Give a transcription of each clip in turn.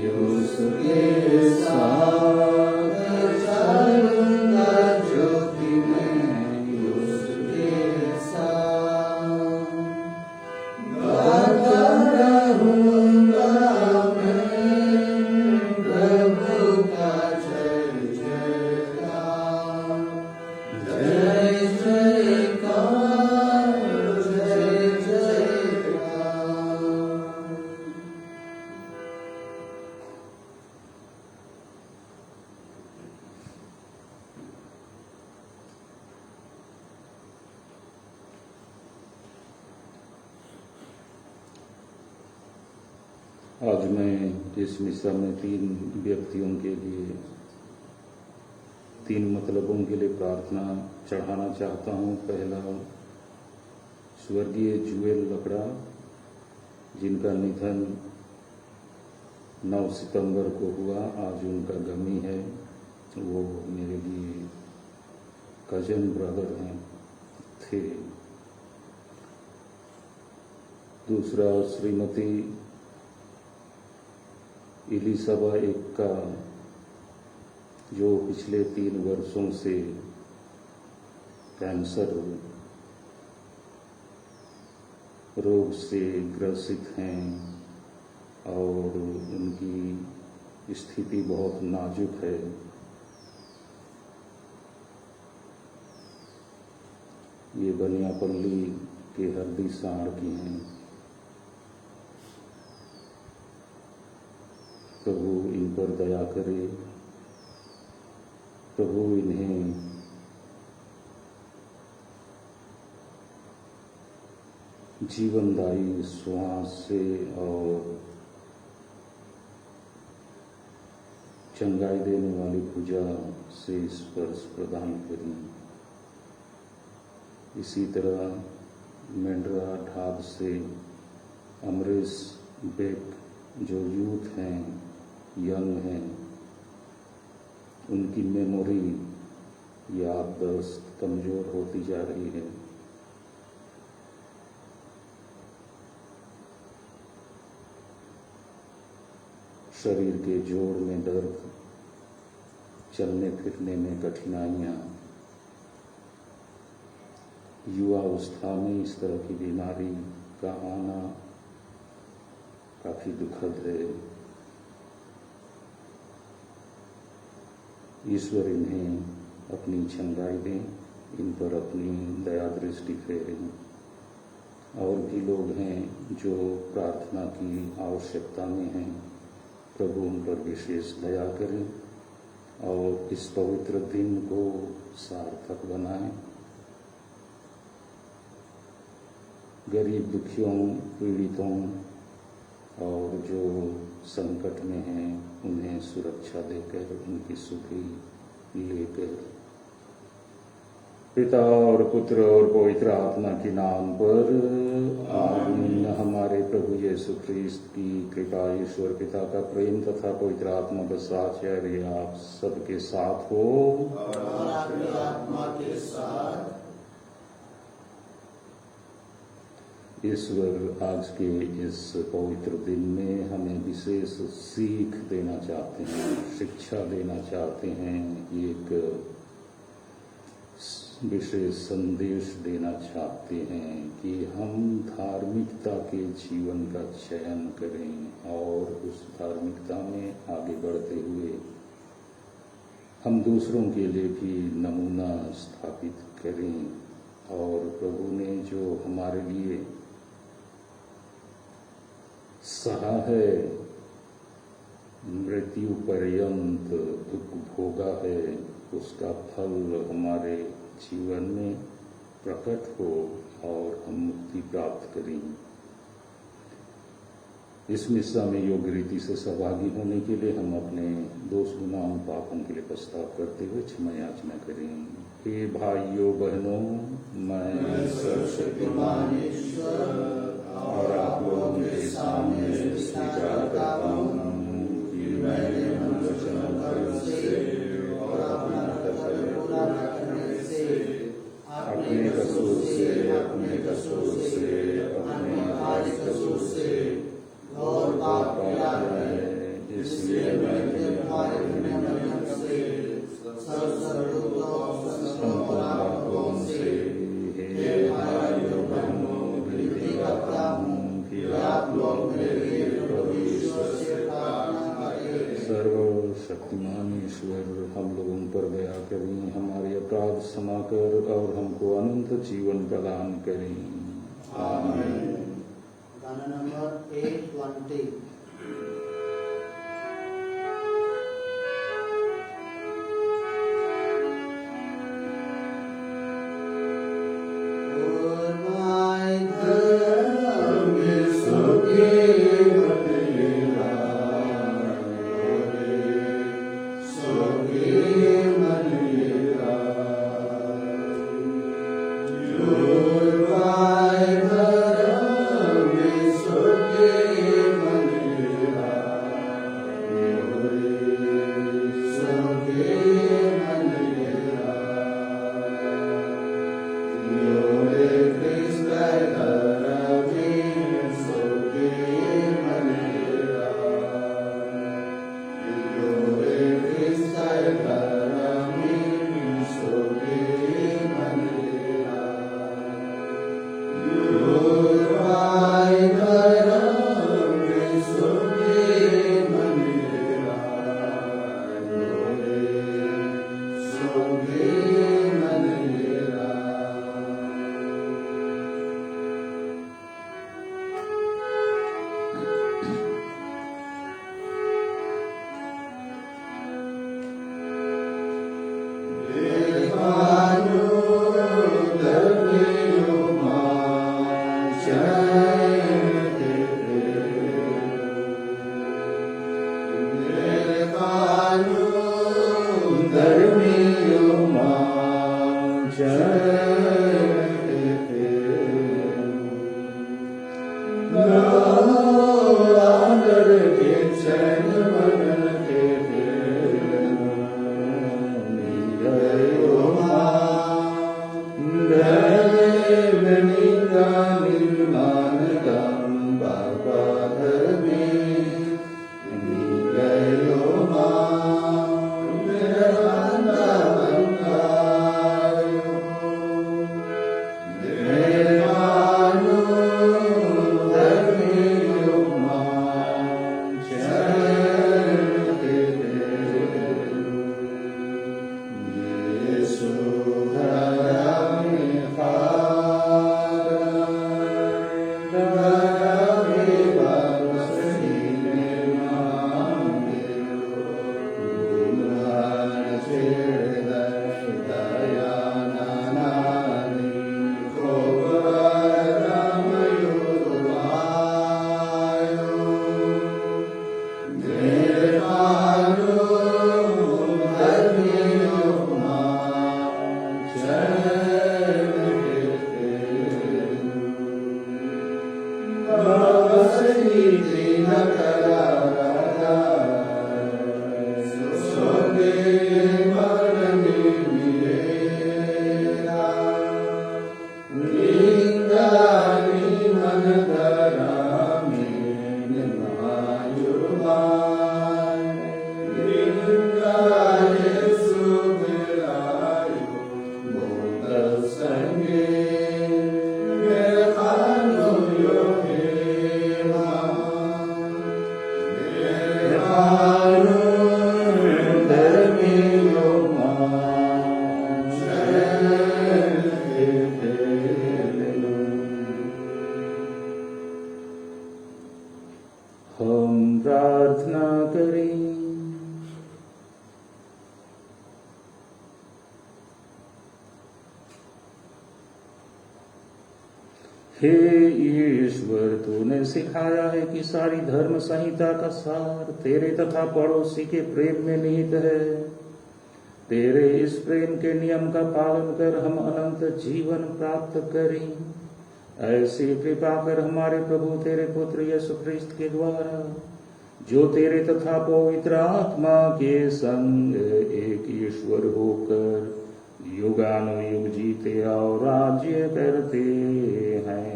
उसके साथ चलूंगा ज्योति में, उसके साथ गाता रहूंगा मैं प्रभु का जय जयकार, जय जयकार, जय जयकार। आज मैं इस मिसा में 3 व्यक्तियों के लिए 3 मतलबों के लिए प्रार्थना चढ़ाना चाहता हूँ। पहला, स्वर्गीय जुएल लकड़ा, जिनका निधन 9 सितंबर को हुआ। आज उनका गमी है। वो मेरे लिए कजन ब्रदर हैं थे। दूसरा, श्रीमती इलिसबा एक्का, जो पिछले 3 वर्षों से कैंसर रोग से ग्रसित हैं और उनकी स्थिति बहुत नाजुक है। ये बनियापल्ली के हरदी साड़ की हैं। प्रभु इन पर दया करे, प्रभु इन्हें जीवनदायी श्वास से और चंगाई देने वाली पूजा से स्पर्श प्रदान करें। इसी तरह मेंढरा ढाब से अमरीश बेक, जो यूथ हैं, यंग हैं, उनकी मेमोरी याददाश्त कमजोर होती जा रही है। शरीर के जोड़ में दर्द, चलने फिरने में कठिनाइयाँ, युवावस्था में इस तरह की बीमारी का आना काफी दुखद है। ईश्वर इन्हें अपनी चंगाई दें, इन पर अपनी दया दृष्टि फेरें। और भी लोग हैं जो प्रार्थना की आवश्यकता में हैं। प्रभु उन पर विशेष दया करें और इस पवित्र दिन को सार्थक बनाएं। गरीब दुखियों, पीड़ितों और जो संकट में हैं, उन्हें सुरक्षा देकर, उनकी सुखी लेकर, पिता और पुत्र और पवित्र आत्मा के नाम पर आमीन। हमारे प्रभु यीशु ख्रीस्त की कृपा, ईश्वर पिता का प्रेम तथा पवित्र आत्मा का साहचर्य आप सबके साथ हो और आपकी आत्मा के साथ। ईश्वर आज के इस पवित्र दिन में हमें विशेष सीख देना चाहते हैं, शिक्षा देना चाहते हैं, एक विशेष संदेश देना चाहते हैं कि हम धार्मिकता के जीवन का चयन करें और उस धार्मिकता में आगे बढ़ते हुए हम दूसरों के लिए भी नमूना स्थापित करें। और प्रभु ने जो हमारे लिए सहा है, मृत्यु पर्यंत दुख भोगा है, उसका फल हमारे जीवन में प्रकट हो और हम मुक्ति प्राप्त करें। इस मिसा में योग्य रीति से सहभागी होने के लिए हम अपने दोष गुनाहों पापों के लिए प्रस्ताव करते हुए क्षमा याचना करें। हे भाइयों बहनों, मैं सर्वशक्तिमान ईश्वर और आप लोगों के सामने स्वीकार करता हूँ कि मैंने मन, वचन और कर्म से और अपना कर्तव्य पूरा करने से, अपने कसूर से, अपने भारी कसूर से घोर पाप किया है। इस सर्वशक्तिमान ईश्वर, हम लोगों पर दया करें, हमारे अपराध क्षमा कर और हमको अनंत जीवन प्रदान करें। आमीन। गाना नंबर 820। हम प्रार्थना करें। हे ईश्वर, तूने सिखाया है कि सारी धर्म संहिता का सार तेरे तथा पड़ोसी के प्रेम में निहित है। तेरे इस प्रेम के नियम का पालन कर हम अनंत जीवन प्राप्त करें। ऐसी कृपा कर हमारे प्रभु तेरे पुत्र यीशु ख्रिस्त के द्वारा, जो तेरे तथा पवित्र आत्मा के संग एक ईश्वर होकर युगानुयुग जीते और राज्य करते हैं।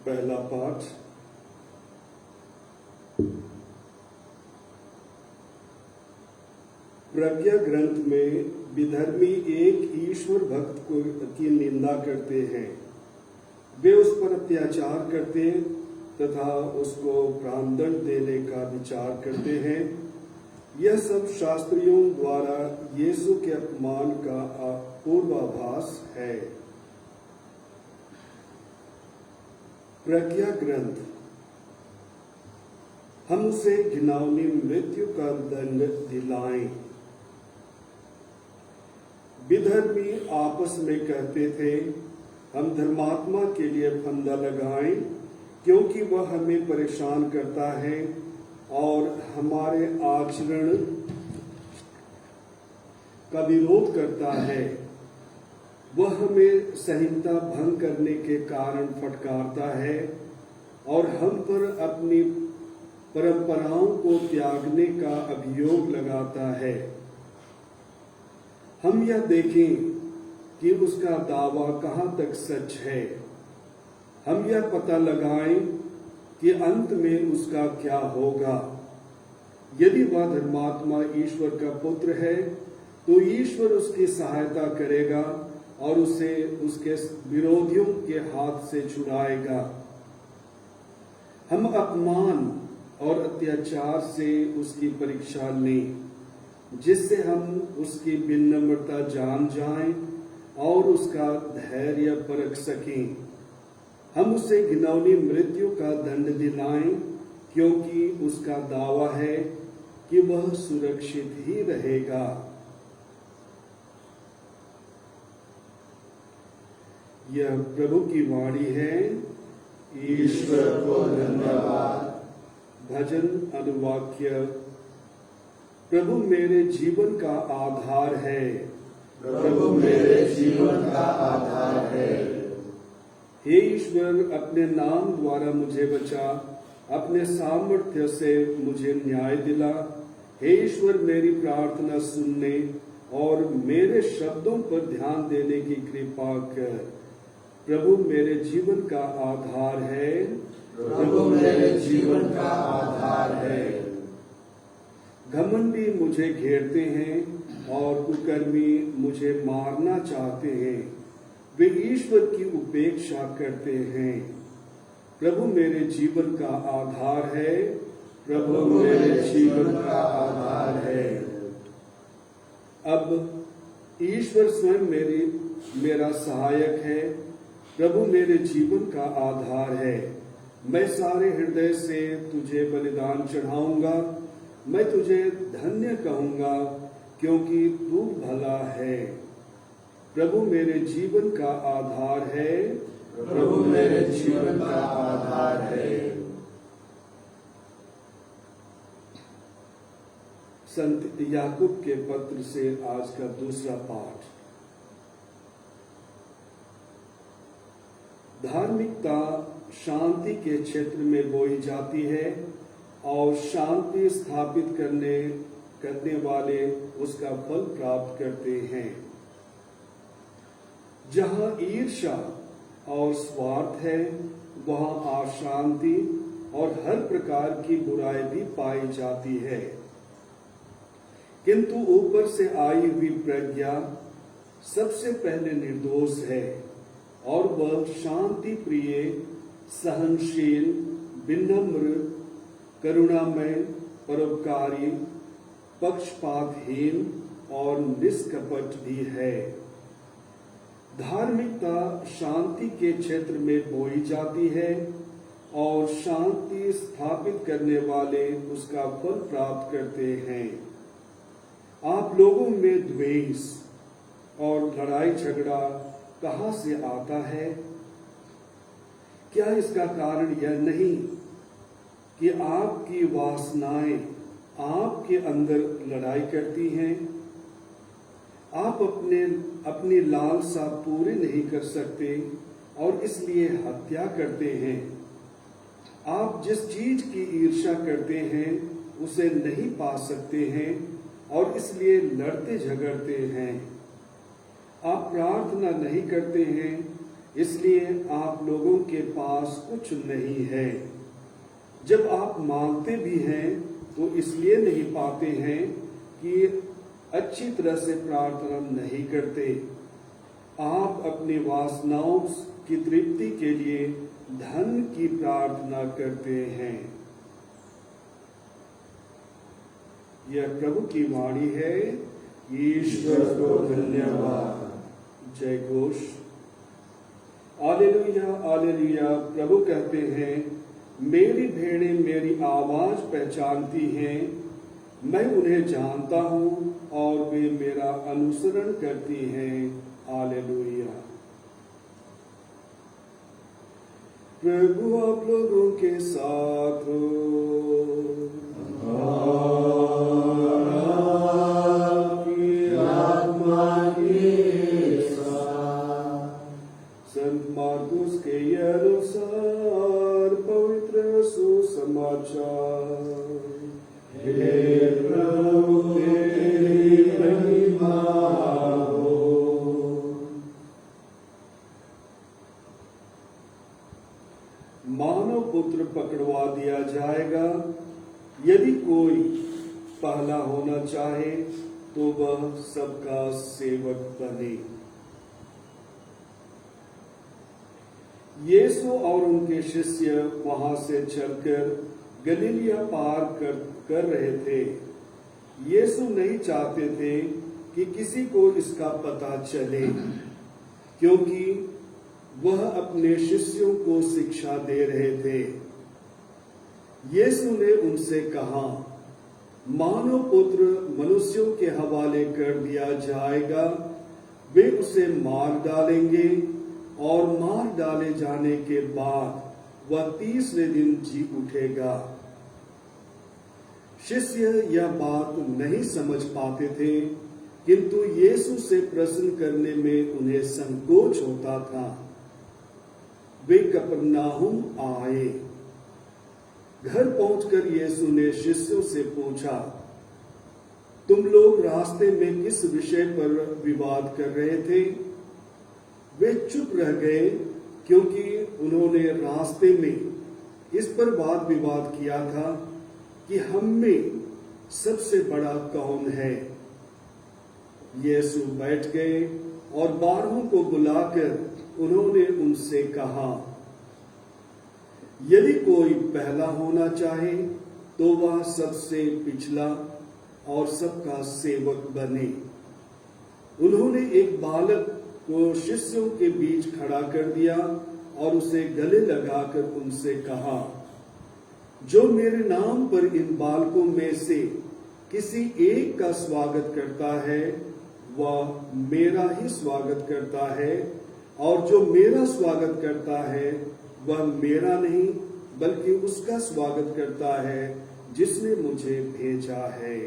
पहला पाठ। प्रज्ञा ग्रंथ में विधर्मी एक ईश्वर भक्त की निंदा करते हैं। वे उस पर अत्याचार करते तथा उसको प्राणदंड देने का विचार करते हैं। यह सब शास्त्रियों द्वारा यीशु के अपमान का पूर्वाभास है। प्रज्ञा ग्रंथ। हम उसे घिनौनी मृत्यु का दंड दिलाएं। विधर्मी आपस में कहते थे, हम धर्मात्मा के लिए फंदा लगाएं, क्योंकि वह हमें परेशान करता है और हमारे आचरण का विरोध करता है। वह हमें संहिता भंग करने के कारण फटकारता है और हम पर अपनी परंपराओं को त्यागने का अभियोग लगाता है। हम यह देखें कि उसका दावा कहां तक सच है। हम यह पता लगाएं कि अंत में उसका क्या होगा। यदि वह धर्मात्मा ईश्वर का पुत्र है तो ईश्वर उसकी सहायता करेगा और उसे उसके विरोधियों के हाथ से छुड़ाएगा। हम अपमान और अत्याचार से उसकी परीक्षा लें, जिससे हम उसकी विनम्रता जान जाएं और उसका धैर्य परख सकें। हम उसे घिनौनी मृत्यु का दंड दिलाएं, क्योंकि उसका दावा है कि वह सुरक्षित ही रहेगा। यह प्रभु की वाणी है। ईश्वर को धन्यवाद। भजन अनुवाक्य। प्रभु मेरे जीवन का आधार है। प्रभु मेरे जीवन का आधार है। हे ईश्वर, अपने नाम द्वारा मुझे बचा, अपने सामर्थ्य से मुझे न्याय दिला। हे ईश्वर, मेरी प्रार्थना सुनने और मेरे शब्दों पर ध्यान देने की कृपा कर। प्रभु मेरे जीवन का आधार है। प्रभु मेरे जीवन का आधार है। घमंडी मुझे घेरते हैं और कुकर्मी मुझे मारना चाहते हैं। वे ईश्वर की उपेक्षा करते हैं। प्रभु मेरे जीवन का आधार है। प्रभु मेरे जीवन का आधार है। अब ईश्वर स्वयं मेरा सहायक है। प्रभु मेरे जीवन का आधार है। मैं सारे हृदय से तुझे बलिदान चढ़ाऊंगा। मैं तुझे धन्य कहूंगा, क्योंकि तू भला है। प्रभु मेरे जीवन का आधार है। प्रभु मेरे जीवन का आधार है। संत याकूब के पत्र से आज का दूसरा पाठ। धार्मिकता शांति के क्षेत्र में बोई जाती है और शांति स्थापित करने वाले उसका फल प्राप्त करते हैं। जहां ईर्ष्या और स्वार्थ है, वहां अशांति और हर प्रकार की बुराई भी पाई जाती है। किंतु ऊपर से आई हुई प्रज्ञा सबसे पहले निर्दोष है और वह शांति प्रिय, सहनशील, विनम्र, करुणामय, परोपकारी, पक्षपातहीन और निष्कपट भी है। धार्मिकता शांति के क्षेत्र में बोई जाती है और शांति स्थापित करने वाले उसका फल प्राप्त करते हैं। आप लोगों में द्वेष और लड़ाई झगड़ा कहां से आता है? क्या इसका कारण यह नहीं कि आपकी वासनाएं आपके अंदर लड़ाई करती हैं? आप अपनी लालसा पूरी नहीं कर सकते और इसलिए हत्या करते हैं। आप जिस चीज की ईर्ष्या करते हैं उसे नहीं पा सकते हैं और इसलिए लड़ते झगड़ते हैं। आप प्रार्थना नहीं करते हैं इसलिए आप लोगों के पास कुछ नहीं है। जब आप मांगते भी हैं तो इसलिए नहीं पाते हैं कि अच्छी तरह से प्रार्थना नहीं करते। आप अपनी वासनाओं की तृप्ति के लिए धन की प्रार्थना करते हैं। यह प्रभु की वाणी है। ईश्वर को धन्यवाद। जय घोष। Hallelujah hallelujah. प्रभु कहते हैं, मेरी भेड़ें मेरी आवाज पहचानती हैं, मैं उन्हें जानता हूं और वे मेरा अनुसरण करती हैं। हालेलुया। प्रभु आप लोगों के साथ हो। संत मार्कुस के अनुसार पवित्र सुसमाचार। हे प्रभु तेरी महिमा हो। मानव पुत्र पकड़वा दिया जाएगा। यदि कोई पहला होना चाहे तो वह सबका सेवक बने। यीशु और उनके शिष्य वहां से चलकर गलीलिया पार कर रहे थे। यीशु नहीं चाहते थे कि किसी को इसका पता चले, क्योंकि वह अपने शिष्यों को शिक्षा दे रहे थे। यीशु ने उनसे कहा, मानव पुत्र मनुष्यों के हवाले कर दिया जाएगा। वे उसे मार डालेंगे और मार डाले जाने के बाद वह तीसरे दिन जी उठेगा। शिष्य यह बात नहीं समझ पाते थे, किंतु यीशु से प्रश्न करने में उन्हें संकोच होता था। वे कफरनहूम आए। घर पहुंचकर यीशु ने शिष्यों से पूछा, तुम लोग रास्ते में किस विषय पर विवाद कर रहे थे? वे चुप रह गए, क्योंकि उन्होंने रास्ते में इस पर वाद विवाद किया था कि हम में सबसे बड़ा कौन है। यीशु बैठ गए और 12 को बुलाकर उन्होंने उनसे कहा, यदि कोई पहला होना चाहे तो वह सबसे पिछला और सबका सेवक बने। उन्होंने एक बालक को शिष्यों के बीच खड़ा कर दिया और उसे गले लगाकर उनसे कहा, जो मेरे नाम पर इन बालकों में से किसी एक का स्वागत करता है वह मेरा ही स्वागत करता है, और जो मेरा स्वागत करता है वह मेरा नहीं बल्कि उसका स्वागत करता है जिसने मुझे भेजा है।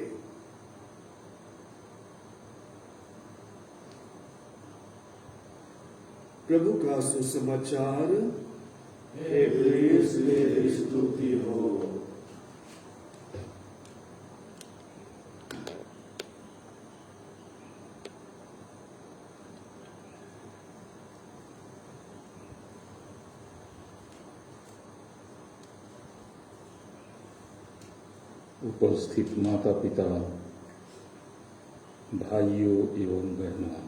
प्रभु का सुसमाचार। हे क्रिस्त तेरी स्तुति हो। उपस्थित माता पिता, भाइयों एवं बहनों,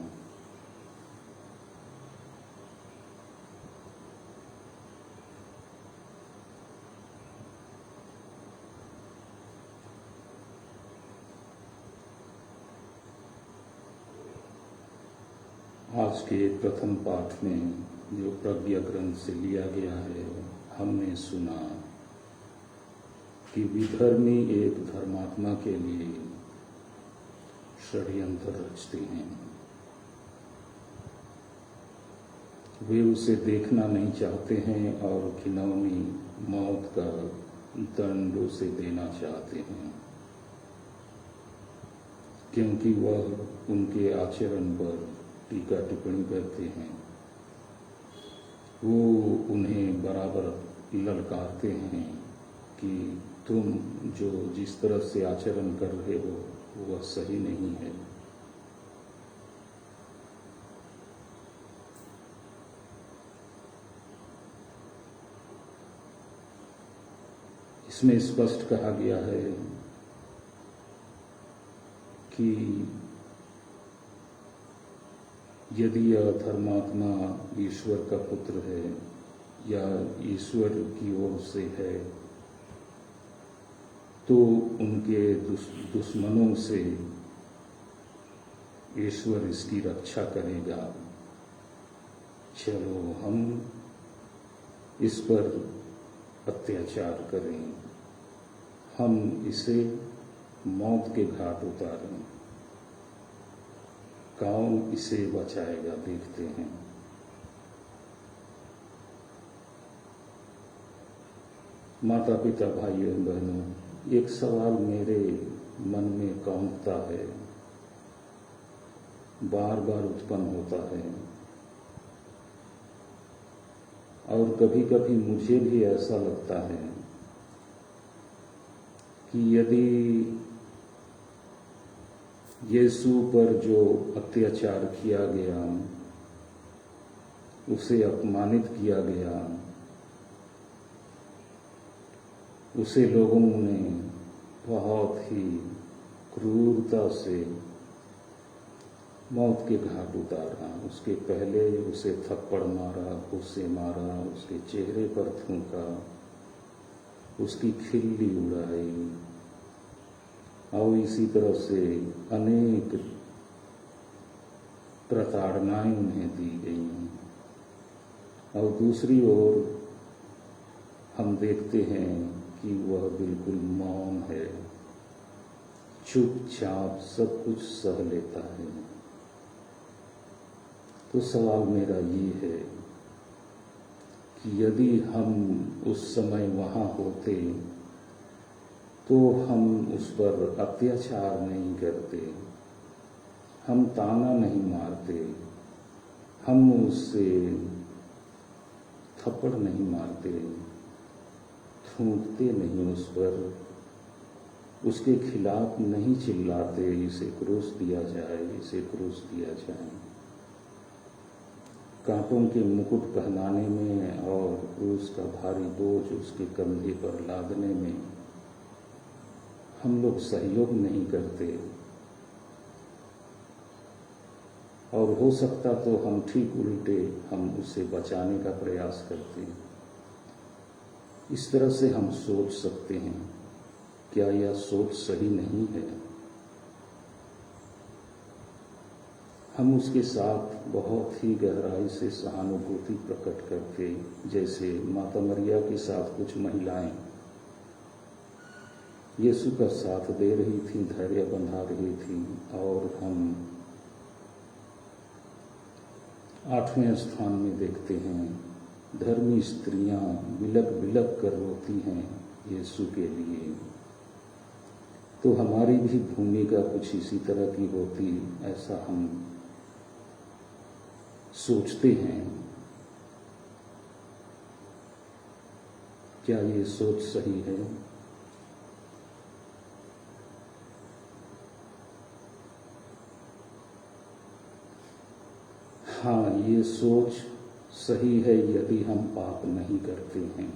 आज के प्रथम पाठ में जो प्रज्ञा ग्रंथ से लिया गया है, हमने सुना कि विधर्मी एक धर्मात्मा के लिए षड्यंत्र रचते हैं। वे उसे देखना नहीं चाहते हैं और घिनौनी मौत का दंड उसे देना चाहते हैं, क्योंकि वह उनके आचरण पर टीका टिप्पणी करते हैं। वो उन्हें बराबर ललकारते हैं कि तुम जो जिस तरह से आचरण कर रहे हो वह सही नहीं है। इसमें स्पष्ट कहा गया है कि यदि यह धर्मात्मा ईश्वर का पुत्र है या ईश्वर की ओर से है, तो उनके दुश्मनों से ईश्वर इसकी रक्षा करेगा। चलो हम इस पर अत्याचार करें, हम इसे मौत के घाट उतारें। कौन इसे बचाएगा, देखते हैं। माता पिता, भाइयों एवं बहनों, एक सवाल मेरे मन में कौंधता है, बार बार उत्पन्न होता है, और कभी कभी मुझे भी ऐसा लगता है कि यदि यीशु पर जो अत्याचार किया गया, उसे अपमानित किया गया, उसे लोगों ने बहुत ही क्रूरता से मौत के घाट उतारा। उसके पहले उसे थप्पड़ मारा, घूंसे मारा, उसके चेहरे पर थूका, उसकी खिल्ली उड़ाई, और इसी तरह से अनेक प्रताड़नाएं उन्हें दी गई। और दूसरी ओर हम देखते हैं कि वह बिल्कुल मौन है, चुपचाप सब कुछ सह लेता है। तो सवाल मेरा ये है कि यदि हम उस समय वहां होते तो हम उस पर अत्याचार नहीं करते, हम ताना नहीं मारते, हम उससे थप्पड़ नहीं मारते, थूकते नहीं उस पर, उसके खिलाफ नहीं चिल्लाते, इसे क्रूस दिया जाए, इसे क्रूस दिया जाए। कांटों के मुकुट पहनाने में और क्रूस का भारी बोझ उसके कंधे पर लादने में हम लोग सहयोग नहीं करते, और हो सकता तो हम ठीक उल्टे हम उसे बचाने का प्रयास करते। इस तरह से हम सोच सकते हैं। क्या यह सोच सही नहीं है? हम उसके साथ बहुत ही गहराई से सहानुभूति प्रकट करते, जैसे माता मरिया के साथ कुछ महिलाएं यीशु का साथ दे रही थी, धैर्य बंधा रही थी, और हम 8वें स्थान में देखते हैं धर्मी स्त्रियां बिलक बिलक कर रोती हैं यीशु के लिए। तो हमारी भी भूमिका कुछ इसी तरह की होती, ऐसा हम सोचते हैं। क्या ये सोच सही है? हाँ, ये सोच सही है यदि हम पाप नहीं करते हैं।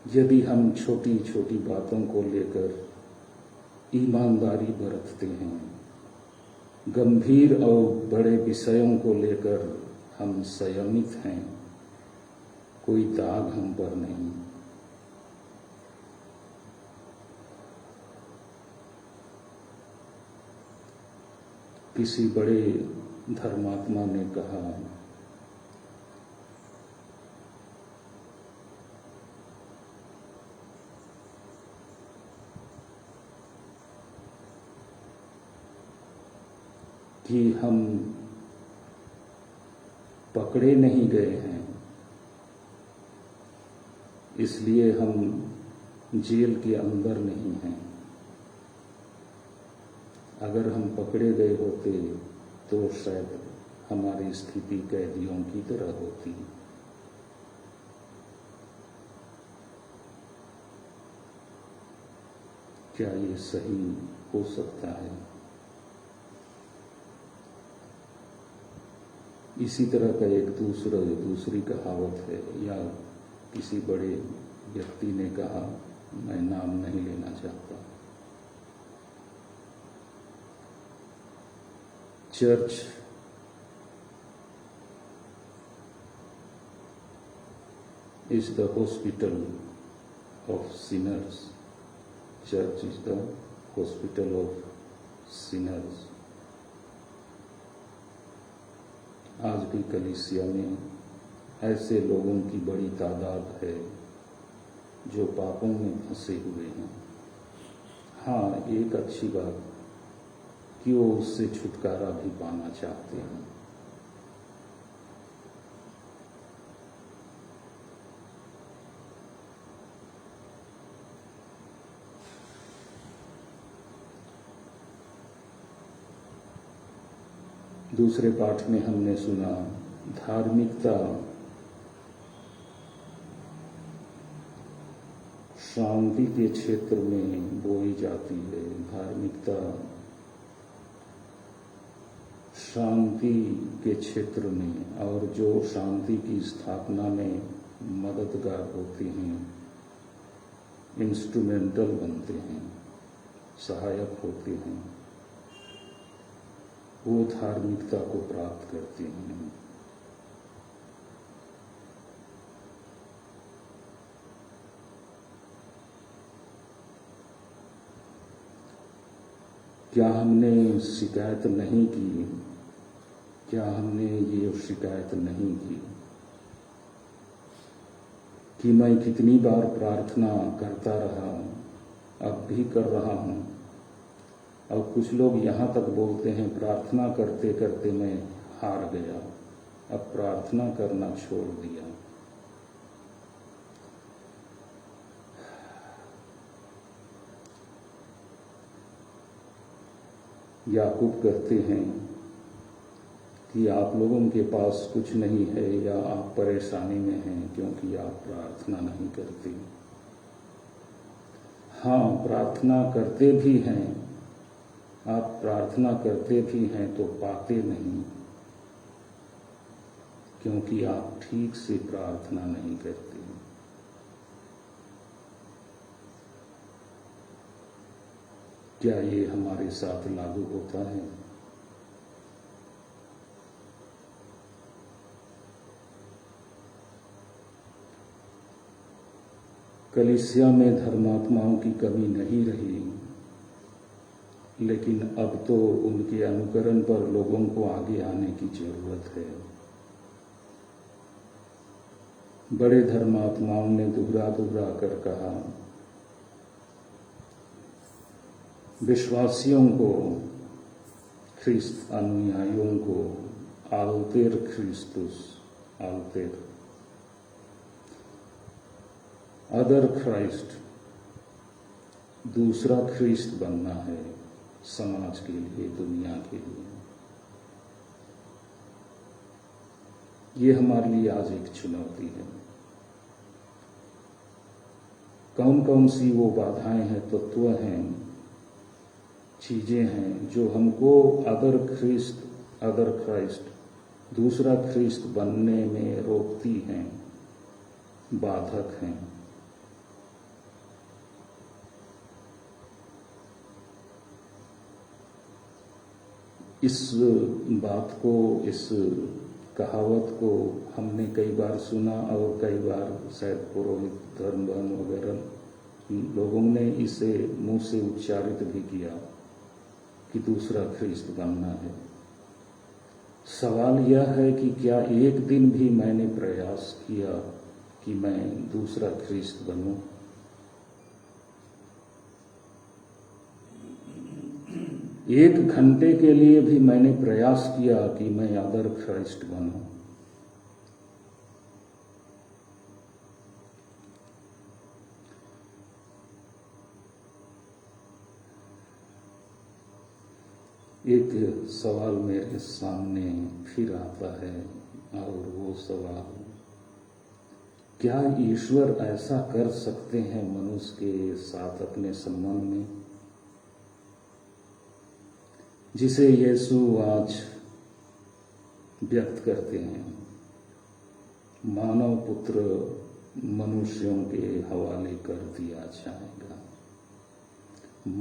यदि हम छोटी छोटी बातों को लेकर ईमानदारी बरतते हैं, गंभीर और बड़े विषयों को लेकर हम संयमित हैं, कोई दाग हम पर नहीं। किसी बड़े धर्मात्मा ने कहा, कि हम पकड़े नहीं गए हैं, इसलिए हम जेल के अंदर नहीं हैं। अगर हम पकड़े गए होते तो शायद हमारी स्थिति कैदियों की तरह होती। क्या ये सही हो सकता है? इसी तरह का एक दूसरी कहावत है, या किसी बड़े व्यक्ति ने कहा, मैं नाम नहीं लेना चाहता। Church is the hospital of sinners. Church is the hospital of sinners. आज भी कलीसिया में ऐसे लोगों की बड़ी तादाद है जो पापों में फंसे हुए हैं। हाँ, एक अच्छी बात कि वो उससे छुटकारा भी पाना चाहते हैं। दूसरे पाठ में हमने सुना, धार्मिकता शांति के क्षेत्र में बोई जाती है। धार्मिकता शांति के क्षेत्र में, और जो शांति की स्थापना में मददगार होते हैं, इंस्ट्रूमेंटल बनते हैं, सहायक होते हैं, वो धार्मिकता को प्राप्त करते हैं। क्या हमने शिकायत नहीं की? क्या हमने ये शिकायत नहीं की कि मैं कितनी बार प्रार्थना करता रहा, अब भी कर रहा हूं? और कुछ लोग यहाँ तक बोलते हैं, प्रार्थना करते करते मैं हार गया, अब प्रार्थना करना छोड़ दिया। याकूब कहते हैं कि आप लोगों के पास कुछ नहीं है, या आप परेशानी में हैं क्योंकि आप प्रार्थना नहीं करते। हाँ, प्रार्थना करते भी हैं, आप प्रार्थना करते भी हैं तो पाते नहीं, क्योंकि आप ठीक से प्रार्थना नहीं करते। क्या ये हमारे साथ लागू होता है? कलीसिया में धर्मात्माओं की कमी नहीं रही, लेकिन अब तो उनके अनुकरण पर लोगों को आगे आने की जरूरत है। बड़े धर्मात्माओं ने दोहरा कर कहा, विश्वासियों को, ख्रिस्त अनुयायियों को, आल्तेर क्रिस्तुस, आल्तेर, अदर क्राइस्ट, दूसरा ख्रिस्त बनना है समाज के लिए, दुनिया के लिए। ये हमारे लिए आज एक चुनौती है। कौन कौन सी वो बाधाएं हैं, तत्व हैं, चीजें हैं जो हमको अदर ख्रिस्त, अदर क्राइस्ट, दूसरा ख्रिस्त बनने में रोकती हैं, बाधक हैं। इस बात को, इस कहावत को हमने कई बार सुना, और कई बार शायद पुरोहित, धर्मबहन वगैरह लोगों ने इसे मुंह से उच्चारित भी किया कि दूसरा ख्रिस्त बनना है। सवाल यह है कि क्या एक दिन भी मैंने प्रयास किया कि मैं दूसरा ख्रिस्त बनूं? एक घंटे के लिए भी मैंने प्रयास किया कि मैं अदर क्राइस्ट बनूं? एक सवाल मेरे सामने फिर आता है, और वो सवाल, क्या ईश्वर ऐसा कर सकते हैं मनुष्य के साथ अपने संबंध में? जिसे यीशु आज व्यक्त करते हैं। मानव पुत्र मनुष्यों के हवाले कर दिया जाएगा।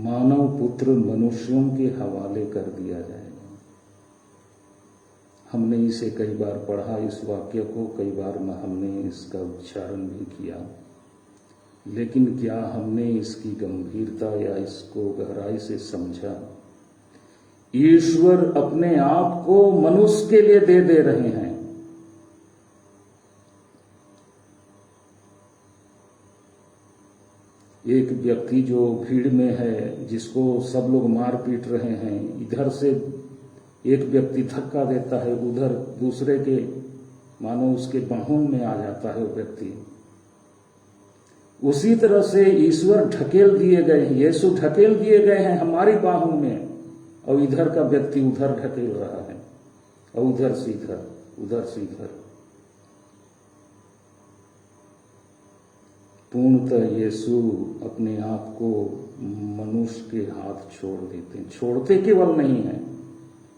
मानव पुत्र मनुष्यों के हवाले कर दिया जाएगा। हमने इसे कई बार पढ़ा, इस वाक्य को कई बार हमने इसका उच्चारण भी किया, लेकिन क्या हमने इसकी गंभीरता या इसको गहराई से समझा? ईश्वर अपने आप को मनुष्य के लिए दे रहे हैं। एक व्यक्ति जो भीड़ में है, जिसको सब लोग मार पीट रहे हैं, इधर से एक व्यक्ति धक्का देता है, उधर दूसरे के मानो उसके बाहों में आ जाता है वो व्यक्ति। उसी तरह से ईश्वर ढकेल दिए गए हैं, यीशु ढकेल दिए गए हैं हमारी बाहों में, और इधर का व्यक्ति उधर ढकेल रहा है, और उधर से इधर, उधर से इधर। पूर्णतः यीशु अपने आप को मनुष्य के हाथ छोड़ देते हैं। छोड़ते केवल नहीं है,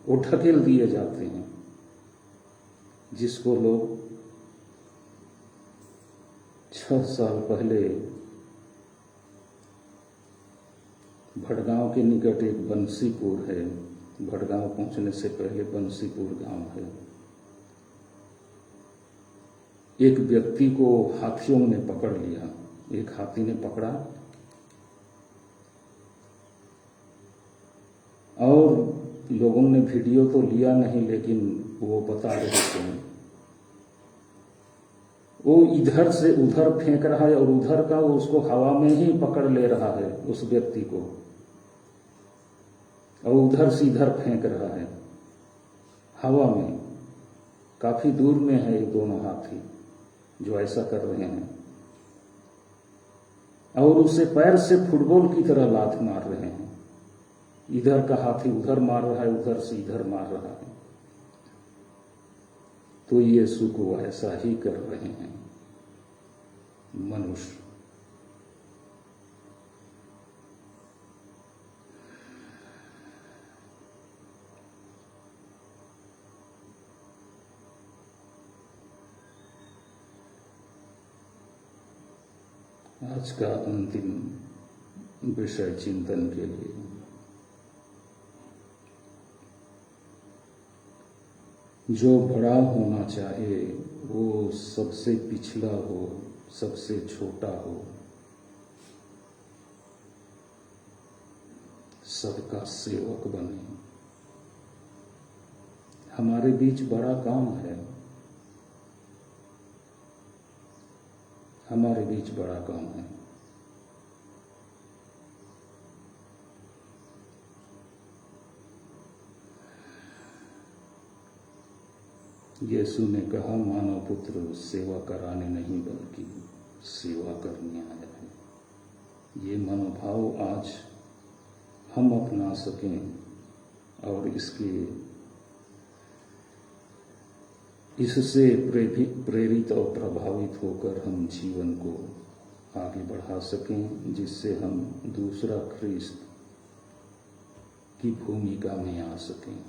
वो ढकेल दिए जाते हैं। जिसको लोग 6 साल पहले भटगांव के निकट एक बंसीपुर है, भटगांव पहुंचने से पहले बंसीपुर गांव है, एक व्यक्ति को हाथियों ने पकड़ लिया। एक हाथी ने पकड़ा और लोगों ने वीडियो तो लिया नहीं, लेकिन वो बता रहे थे वो इधर से उधर फेंक रहा है और उधर का वो उसको हवा में ही पकड़ ले रहा है उस व्यक्ति को, और उधर से इधर फेंक रहा है हवा में। काफी दूर में है ये दोनों हाथी जो ऐसा कर रहे हैं, और उसे पैर से फुटबॉल की तरह लात मार रहे हैं। इधर का हाथी उधर मार रहा है, उधर से इधर मार रहा है। तो यीशु को ऐसा ही कर रहे हैं मनुष्य। आज का अंतिम विषय चिंतन के लिए जो बड़ा होना चाहे वो सबसे पिछड़ा हो, सबसे छोटा हो, सबका सेवक बने। हमारे बीच बड़ा काम है, हमारे बीच बड़ा काम है। यीशु ने कहा, मानव पुत्र सेवा कराने नहीं बल्कि सेवा करने आया है। ये मनोभाव आज हम अपना सकें और इससे प्रेरित और प्रभावित होकर हम जीवन को आगे बढ़ा सकें, जिससे हम दूसरा ख्रिस्त की भूमिका में आ सकें।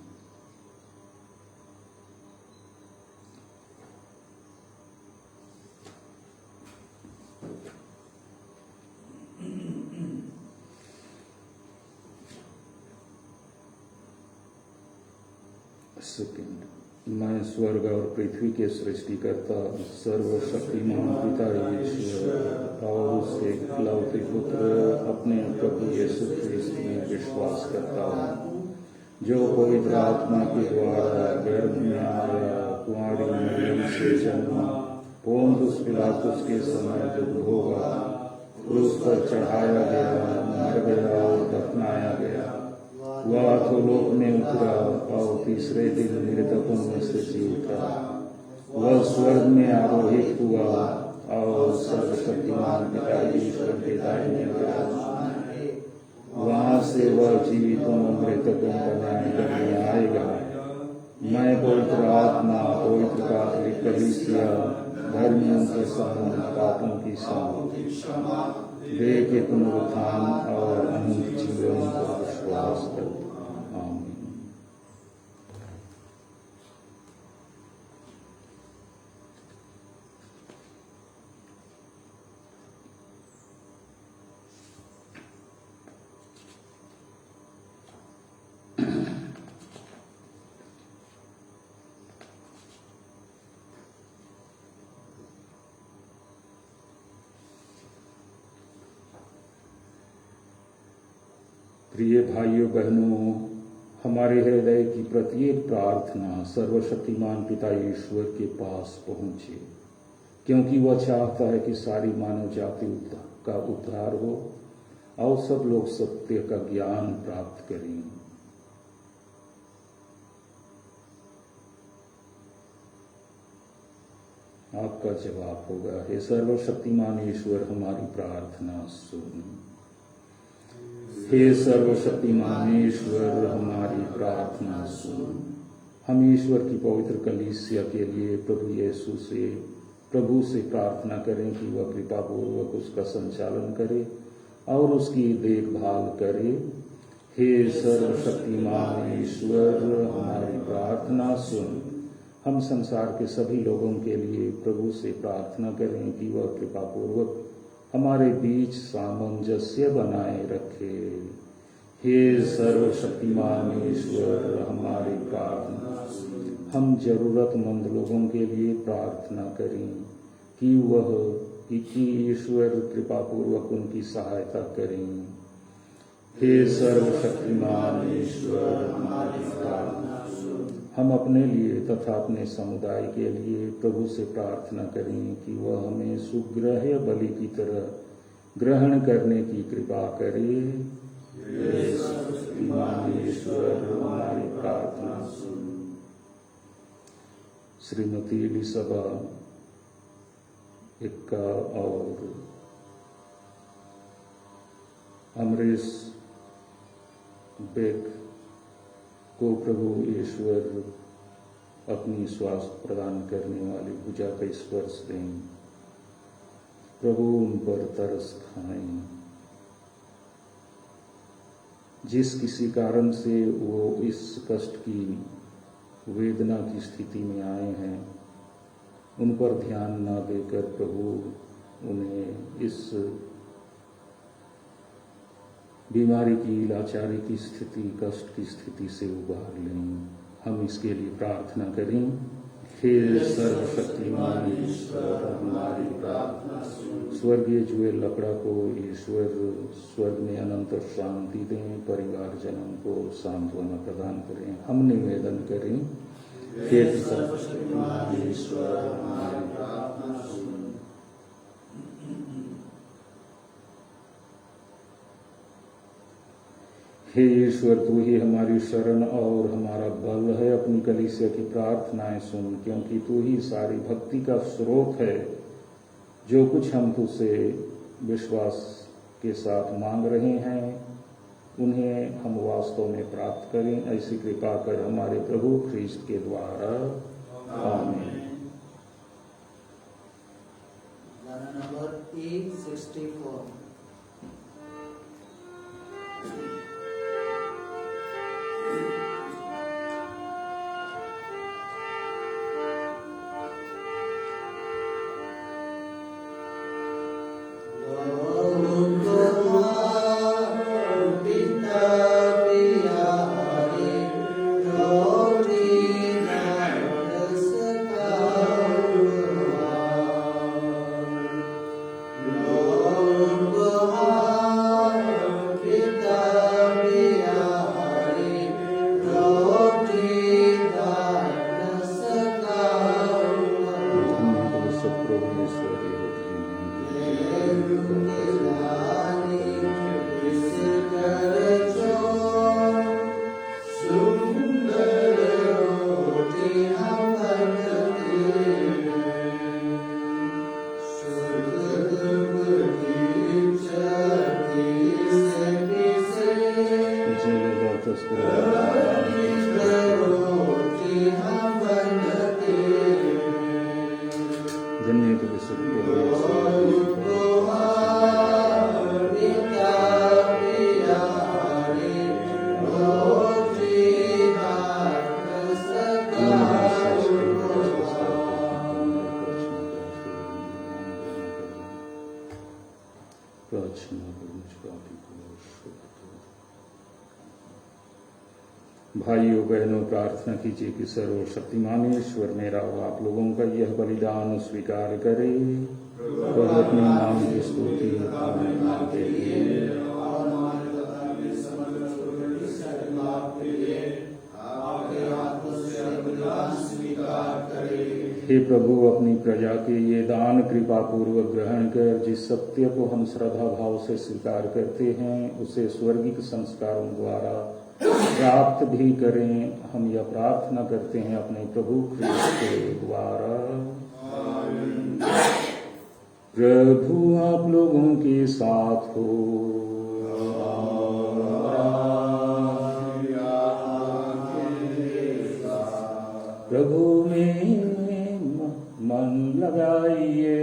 मैं स्वर्ग और पृथ्वी के सृष्टिकर्ता सर्वशक्तिमान पिता ईश्वर और उसके इकलौते पुत्र अपने प्रभु यीशु ख्रिस्त में विश्वास करता हूँ, जो पवित्र आत्मा के द्वारा गर्भ में आया, कुंवारी मरियम से जन्मा, पोंतियुस पिलातुस के समय दुख भोगा, क्रूस पर चढ़ाया गया, मर गया और दफनाया गया, वह अधोलोक में उतरा और तीसरे दिन मृतकों में से जी उठा। वह स्वर्ग में आरोहित हुआ और सर्वशक्तिमान पिता ईश्वर के दाहिने गया। वहां से वह जीवितों मृतकों का न्याय करने आएगा। मैं पवित्र आत्मा, पवित्र कैथोलिक कलीसिया, धर्मियों के संबंध, पापों की क्षमा, देह के पुनरुत्थान और अनंत जीवन पर विश्वास करता हूं। आमीन। प्रिय भाइयों बहनों, हमारे हृदय की प्रत्येक प्रार्थना सर्वशक्तिमान पिता ईश्वर के पास पहुंचे, क्योंकि वह चाहता है कि सारी मानव जाति का उद्धार हो और सब लोग सत्य का ज्ञान प्राप्त करें। आपका जवाब होगा, हे सर्वशक्तिमान ईश्वर हमारी प्रार्थना सुन। हे सर्वशक्तिमान ईश्वर हमारी प्रार्थना सुन। हम ईश्वर की पवित्र कलीसिया के लिए प्रभु से प्रार्थना करें कि वह कृपा पूर्वक उसका संचालन करे और उसकी देखभाल करे। हे सर्वशक्तिमान ईश्वर हमारी प्रार्थना सुन। हम संसार के सभी लोगों के लिए प्रभु से प्रार्थना करें कि वह कृपा पूर्वक हमारे बीच सामंजस्य बनाए रखे। हे सर्वशक्तिमान ईश्वर हमारी प्रार्थना सुन। हम जरूरतमंद लोगों के लिए प्रार्थना करें कि ईश्वर कृपा पूर्वक उनकी सहायता करें। हे सर्वशक्तिमान ईश्वर हमारी प्रार्थना सुन। हम अपने लिए तथा अपने समुदाय के लिए प्रभु से प्रार्थना करें कि वह हमें सुग्राह्य बलि की तरह ग्रहण करने की कृपा करे। हे सर्वशक्तिमान ईश्वर हमारी प्रार्थना सुन। श्रीमती एलिसबा इक्का और अमरीश बेग को प्रभु ईश्वर अपनी स्वास्थ्य प्रदान करने वाली भुजा का स्पर्श दें। प्रभु उन पर तरस खाएं। जिस किसी कारण से वो इस कष्ट की वेदना की स्थिति में आए हैं, उन पर ध्यान न देकर प्रभु उन्हें इस बीमारी की, लाचारी की स्थिति, कष्ट की स्थिति से उबार लें। हम इसके लिए प्रार्थना करें। हे सर्वशक्तिमान ईश्वर हमारी प्रार्थना सुन। स्वर्गीय जुएल लकड़ा को ईश्वर स्वर्ग में अनंत शांति दें, परिवारजनों को सांत्वना प्रदान करें। हम निवेदन करें। हे सर्वशक्तिमान ईश्वर हमारी प्रार्थना सुन। हे ईश्वर, तू ही हमारी शरण और हमारा बल है। अपनी कलीसिया की प्रार्थनाएं सुन, क्योंकि तू ही सारी भक्ति का स्रोत है। जो कुछ हम तुझसे विश्वास के साथ मांग रहे हैं, उन्हें हम वास्तव में प्राप्त करें। ऐसी कृपा कर हमारे प्रभु ख्रीस्त के द्वारा। आमीन। गाना नंबर E64। भाइयों बहनों, प्रार्थना कीजिए कि सर्वशक्तिमान ईश्वर मेरा और आप लोगों का यह बलिदान स्वीकार करे। प्रभु अपने नाम की स्तुति के लिए हे प्रभु, अपनी प्रजा के ये दान कृपा पूर्वक ग्रहण कर जिस सत्य को हम श्रद्धा भाव से स्वीकार करते हैं उसे स्वर्गिक संस्कारों द्वारा प्राप्त भी करें। हम यह प्रार्थना करते हैं अपने प्रभु ख्रीस्त के द्वारा। प्रभु आप लोगों के साथ हो। प्रभु में मन लगाइए,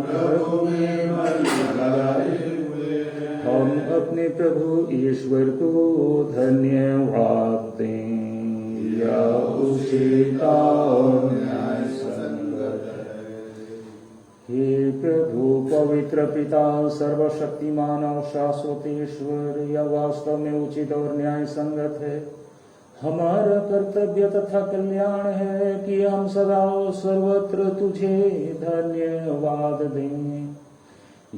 प्रभु में मन लगाइए। हम अपने प्रभु ईश्वर को धन्यवाद दें, या उचित और न्याय संगत है। हे प्रभु पवित्र पिता सर्वशक्तिमान और शाश्वत ईश्वर, यह वास्तव में उचित और न्याय संगत है, हमारा कर्तव्य तथा कल्याण है कि हम सदा सर्वत्र तुझे धन्यवाद दें।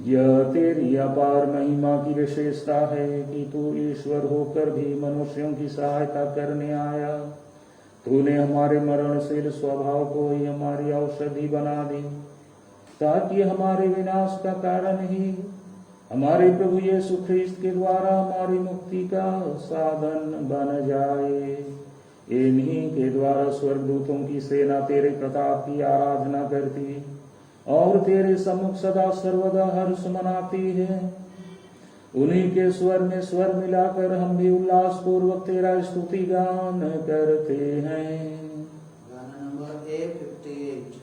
यह तेरी अपार महिमा की विशेषता है कि तू ईश्वर होकर भी मनुष्यों की सहायता करने आया। तूने हमारे मरणशील स्वभाव को ही हमारी औषधि बना दी, ताकि हमारे विनाश का कारण ही हमारे प्रभु यीशु ख्रीस्त के द्वारा हमारी मुक्ति का साधन बन जाए। इन्हीं के द्वारा स्वर्गदूतों की सेना तेरे प्रताप की आराधना करती और तेरे सम्मुख सदा सर्वदा हर्ष मनाती है। उन्हीं के स्वर में स्वर मिलाकर हम भी उल्लास पूर्वक तेरा स्तुति गान करते हैं। गाना नंबर 858।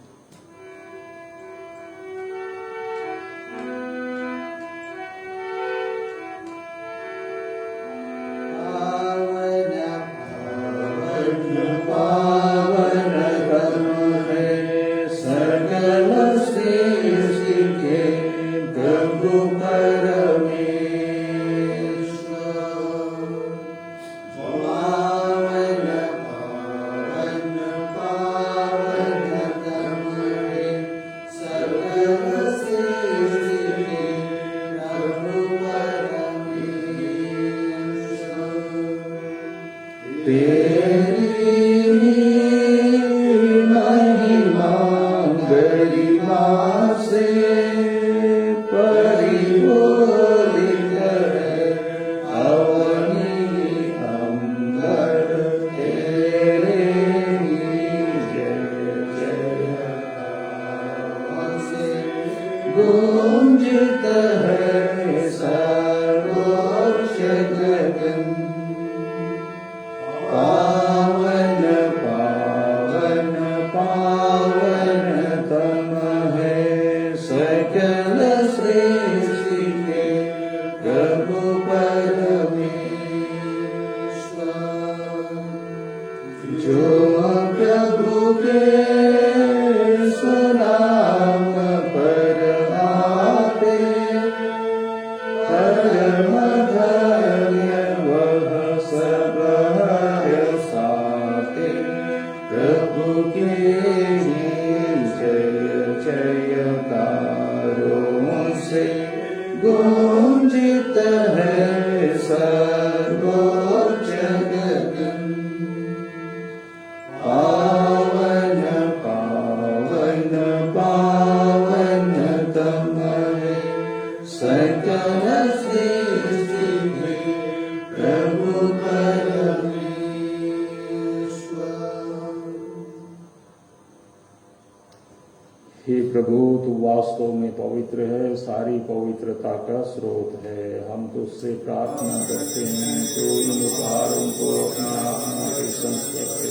हे प्रभु, तू वास्तव में पवित्र है, सारी पवित्रता का स्रोत है। हम तुझसे प्रार्थना करते हैं तो इन उपहारों को अपनी आत्मा के संस्पर्श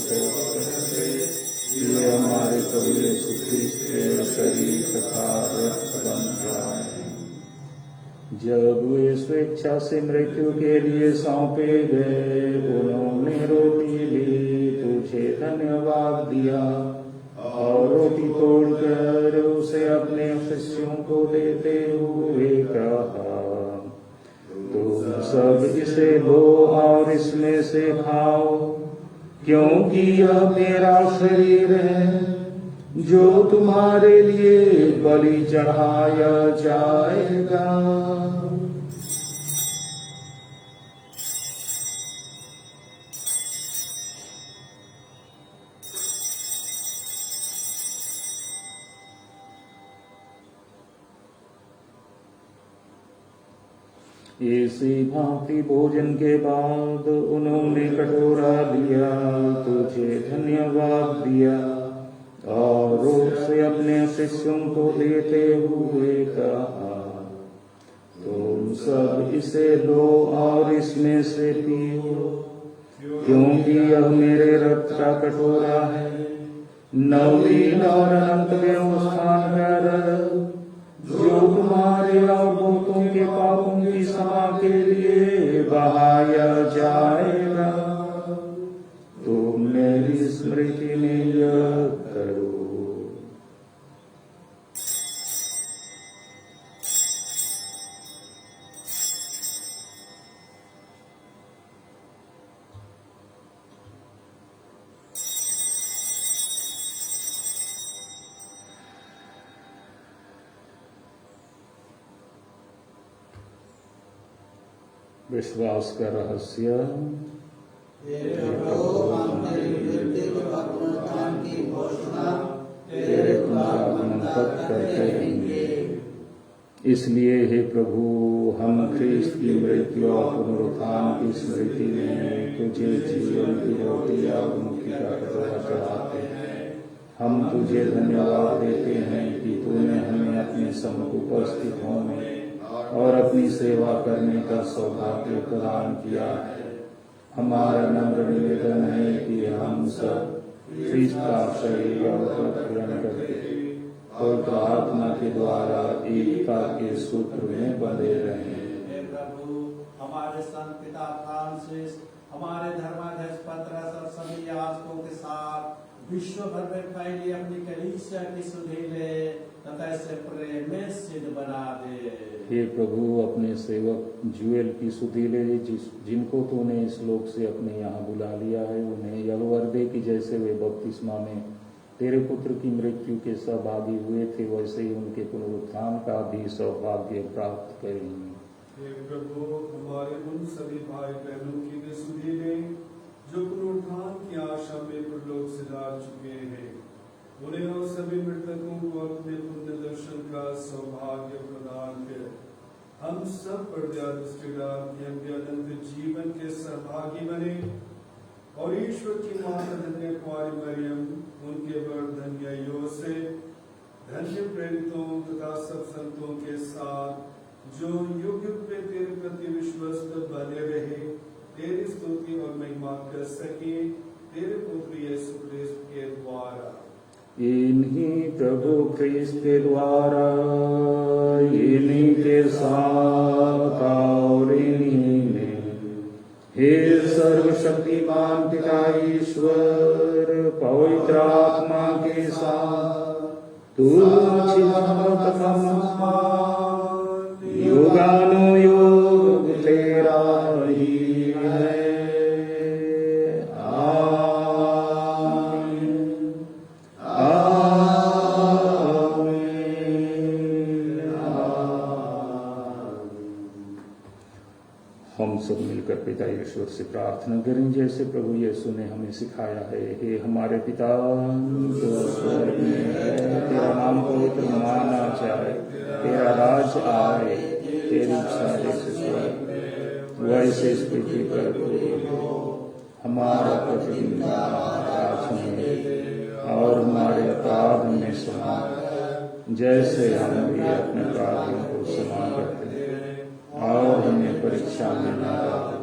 से ये हमारे प्रभु यीशु ख्रीस्त के शरीर तथा रक्त बन जाए। जब वे स्वेच्छा से मृत्यु के लिए सौंपे गए, उन्होंने रोटी ली, तुझे धन्यवाद दिया और रोटी तोड़कर उसे अपने शिष्यों को देते हुए कहा, तुम सब इसे लो और इसमें से खाओ, क्योंकि यह मेरा शरीर है जो तुम्हारे लिए बलि चढ़ाया जाएगा। इसी भांति भोजन के बाद उन्होंने कटोरा लिया, तुझे धन्यवाद दिया और उसे अपने शिष्यों को देते हुए कहा, तुम सब इसे लो और इसमें से पियो, क्योंकि यह मेरे रक्त का कटोरा है, नवीन और अनंत व्यवस्थान का रक्त, जो तुम्हारे और बहुतों के पापों की क्षमा के लिए बहाया जाएगा। तुम मेरी स्मृति में यह करो। विश्वास का रहस्य। हे प्रभु, हम तेरी मृत्यु और पुनरुत्थान की घोषणा तेरे पुनरागमन तक करते रहेंगे। इसलिए हे प्रभु, हम ख्रीस्त की मृत्यु और पुनरुत्थान की स्मृति में तुझे जीवन की रोटी और मुक्ति का कटोरा चढ़ाते हैं। हम तुझे धन्यवाद देते हैं कि तूने हमें अपने सम्मुख उपस्थित होने और अपनी सेवा करने का सौभाग्य प्रदान किया है। हमारा नम्र निवेदन है कि हम सब ख्रीस्त का शरीर और रक्त ग्रहण करके पवित्र आत्मा के द्वारा एकता के सूत्र में बंधे रहें। हे प्रभु, हमारे संत पिता फ्रांसिस, हमारे धर्माध्यक्ष पतरस और सभी याजकों के साथ विश्व भर में फैली अपनी कलीसिया की सुधि ले तथा इसे प्रेम में सिद्ध बना दे। हे प्रभु, अपने सेवक जुएल की सुधि ले, जिनको तूने इस लोक से अपने यहाँ बुला लिया है, उन्हें यह वर दे कि जैसे वे बपतिस्मा में तेरे पुत्र की मृत्यु के सहभागी हुए थे, वैसे ही उनके पुनरुत्थान का भी सौभाग्य प्राप्त करेंगे। हे प्रभु, हमारे उन सभी भाई बहनों की भी सुधि ले जो पुनरुत्थान की आशा में परलोक से जा चुके हैं, उन्हें और सभी मृतकों को अपने पुण्य दर्शन का सौभाग्य प्रदान कर हम सब पर दया दृष्टि डाल के हम अनंत जीवन के सहभागी बने और ईश्वर की माता धन्य कुमारी मरियम, उनके वर धन्य योसेफ, धन्य प्रेरितों तथा सब संतों के साथ जो युग युग में तेरे प्रति विश्वस्त बने रहे, तेरी स्तुति और महिमा कर सके तेरे पुत्र यीशु ख्रीस्त के द्वारा। इन्हीं प्रभु ख्रीस्त के द्वारा, इन्हीं के साथ और इन्हीं में, हे सर्वशक्तिमान पिता ईश्वर, पवित्र आत्मा के साथ तू युगानुयोग तेरा ही है। हम सब मिलकर पिता ईश्वर से प्रार्थना करें जैसे प्रभु यीशु ने हमें सिखाया है। हे हमारे पिता जो स्वर्ग में है, तेरा नाम पवित्र माना जाए, तेरा राज आए, तेरी इच्छा जैसे स्वर्ग में वैसे इस पृथ्वी पर हो। हमारा प्रतिदिन आज हमें और हमारे अपराध में क्षमा, जैसे हम भी अपने अपराधियों को क्षमा करते हैं, और हमें परीक्षा में न डालो।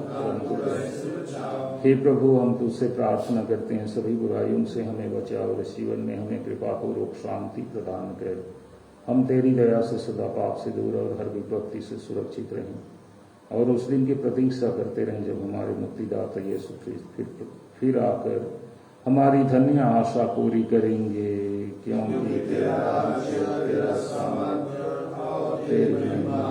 हे प्रभु, हम तुझसे प्रार्थना करते हैं, सभी बुराइयों से हमें बचा और जीवन में हमें कृपा पूर्वक शांति प्रदान कर। हम तेरी दया से सदा पाप से दूर और हर विपत्ति से सुरक्षित रहें और उस दिन की प्रतीक्षा करते रहें जब हमारे मुक्तिदाता यीशु ख्रीस्त फिर आकर हमारी धन्य आशा पूरी करेंगे, क्योंकि तेरा राज्य, तेरा सामर्थ्य, तेरी महिमा।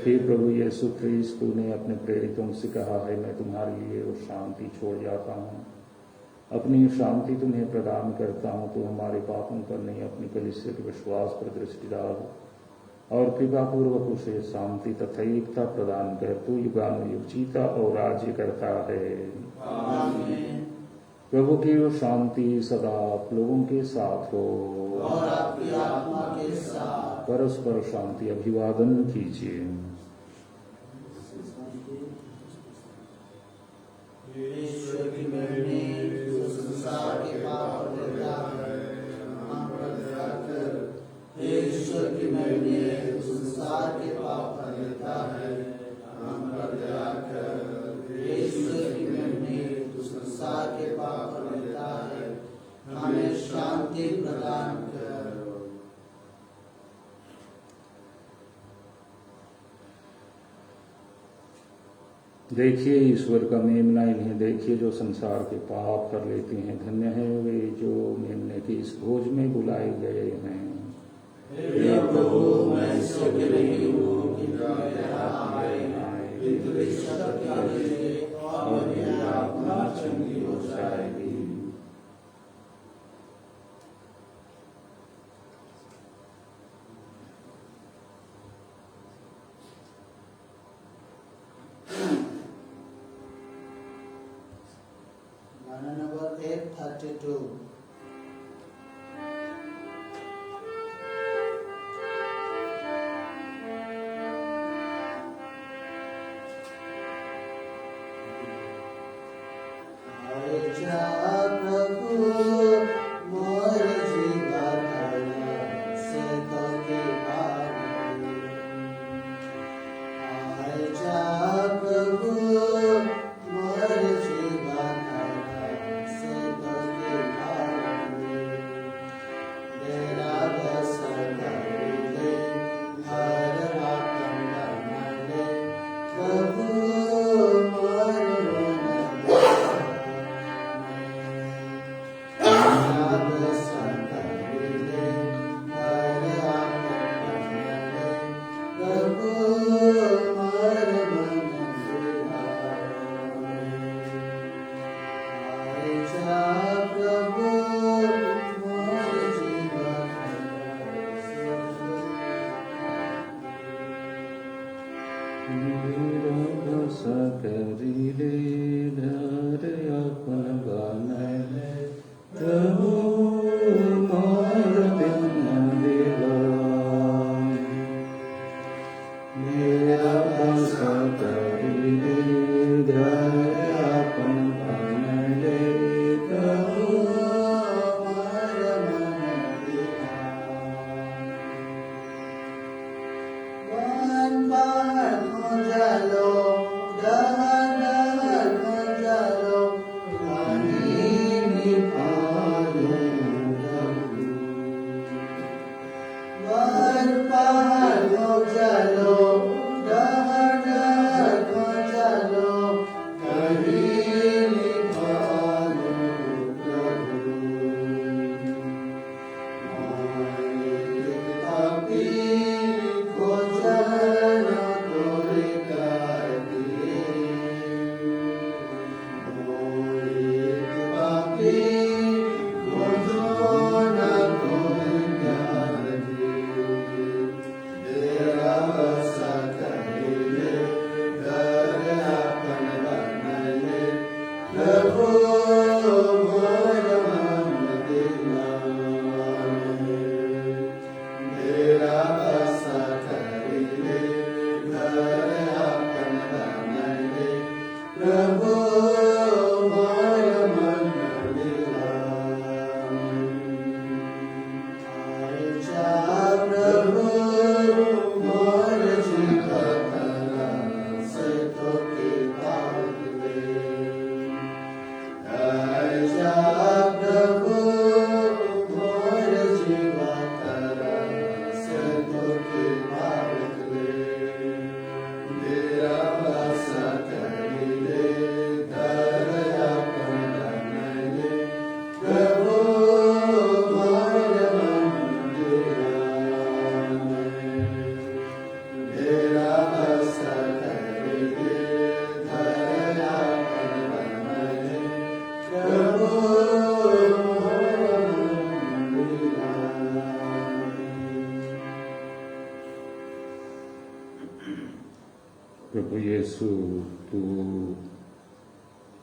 हे प्रभु यीशु ख्रीस्त, तूने अपने प्रेरितों से कहा है, मैं तुम्हारे लिए वो शांति छोड़ जाता हूँ, अपनी शांति तुम्हें प्रदान करता हूँ। तो हमारे पापों पर नहीं, अपनी कलीसिया के विश्वास पर दृष्टि डाल और कृपा पूर्वक उसे शांति तथा एकता प्रदान कर। तू युगानुयुग जीता और राज्य करता है। प्रभु की वो शांति सदा आप लोगों के साथ हो और आपकी आत्मा के साथ। परस्पर शांति अभिवादन कीजिए। ईश्वर की महिमा जो संसार के पाप लेता है, हम पर दया कर। ईश्वर की महिमा जो संसार के पाप लेता है, हम पर दया कर। ईश्वर की महिमा जो संसार के पाप लेता है, हमें शांति प्रदान कर। देखिए ईश्वर का मेमना इन्हें देखिए जो संसार के पाप कर लेते हैं। धन्य है वे जो मेमने की इस भोज में बुलाए गए हैं। हे प्रभु, मैं इस योग्य नहीं हूँ कि मेरा आए, किंतु इस शब्द का दे और मेरी आत्मा चंगी हो जाएगी। गाना नंबर 832।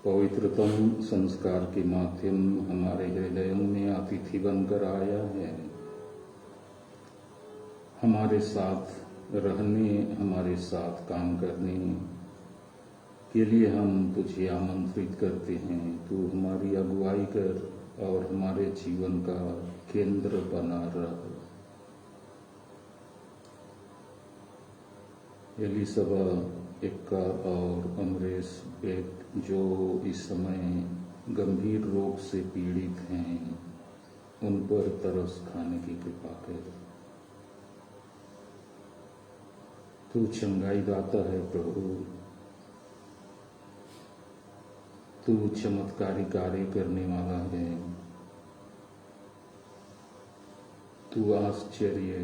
पवित्रतम संस्कार के माध्यम हमारे हृदयों में अतिथि बनकर आया है। हमारे साथ रहने, हमारे साथ काम करने के लिए हम तुझे आमंत्रित करते हैं। तू हमारी अगुवाई कर और हमारे जीवन का केंद्र बना रह। एलिसबा एक्का और अमरेश बेक जो इस समय गंभीर रोग से पीड़ित हैं, उन पर तरस खाने की कृपा कर। तू चंगाई दाता है प्रभु, तू चमत्कारी कार्य करने वाला है, तू आश्चर्य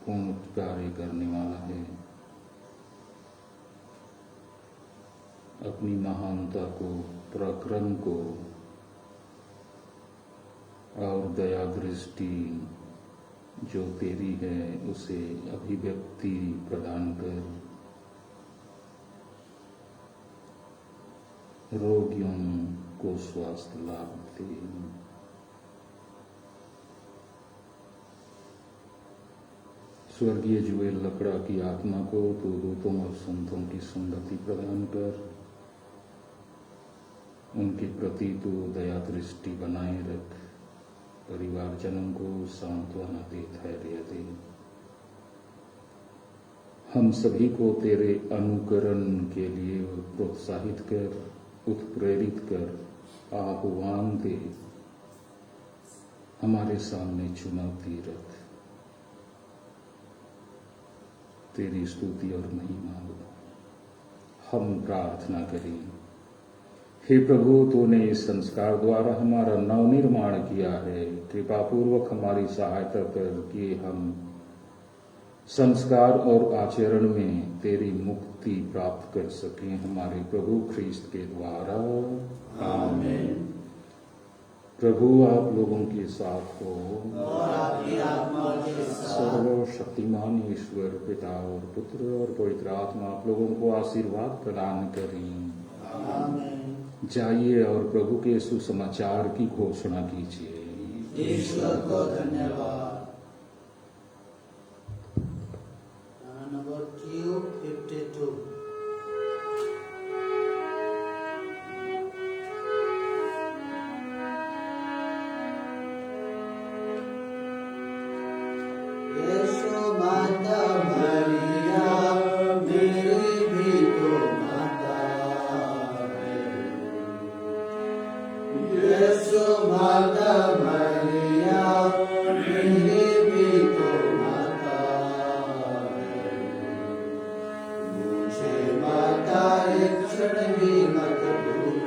पूर्ण कार्य करने वाला है। अपनी महानता को, पराक्रम को और दया दृष्टि जो तेरी है उसे अभिव्यक्ति प्रदान कर। रोगियों को स्वास्थ्य लाभ दे। स्वर्गीय जुएल लकड़ा की आत्मा को तू दूतों और संतों की संगति प्रदान कर। उनके प्रति तू दया दृष्टि बनाए रख। परिवारजनों को सांत्वना दे, धैर्य दे। हम सभी को तेरे अनुकरण के लिए प्रोत्साहित कर, उत्प्रेरित कर, आह्वान दे। हमारे सामने चुनौती रख। तेरी स्तुति और महिमा हो। हम प्रार्थना करें। हे प्रभु, तूने इस संस्कार द्वारा हमारा नवनिर्माण किया है। कृपा पूर्वक हमारी सहायता कर कि हम संस्कार और आचरण में तेरी मुक्ति प्राप्त कर सकें, हमारे प्रभु ख्रीस्त के द्वारा। आमीन। प्रभु आप लोगों के साथ हो और आपकी आत्मा के साथ। सर्वशक्तिमान ईश्वर पिता और पुत्र और पवित्र आत्मा आप लोगों को आशीर्वाद प्रदान करें। आमीन। जाइए और प्रभु के सुसमाचार की घोषणा कीजिए। ईश्वर को धन्यवाद। नंबर 252। यीशु माता मरिया मेरी भी तो माता है। यीशु माता मरिया मेरी भी तो माता है। मुझे माता एक क्षण भी मत भूलना।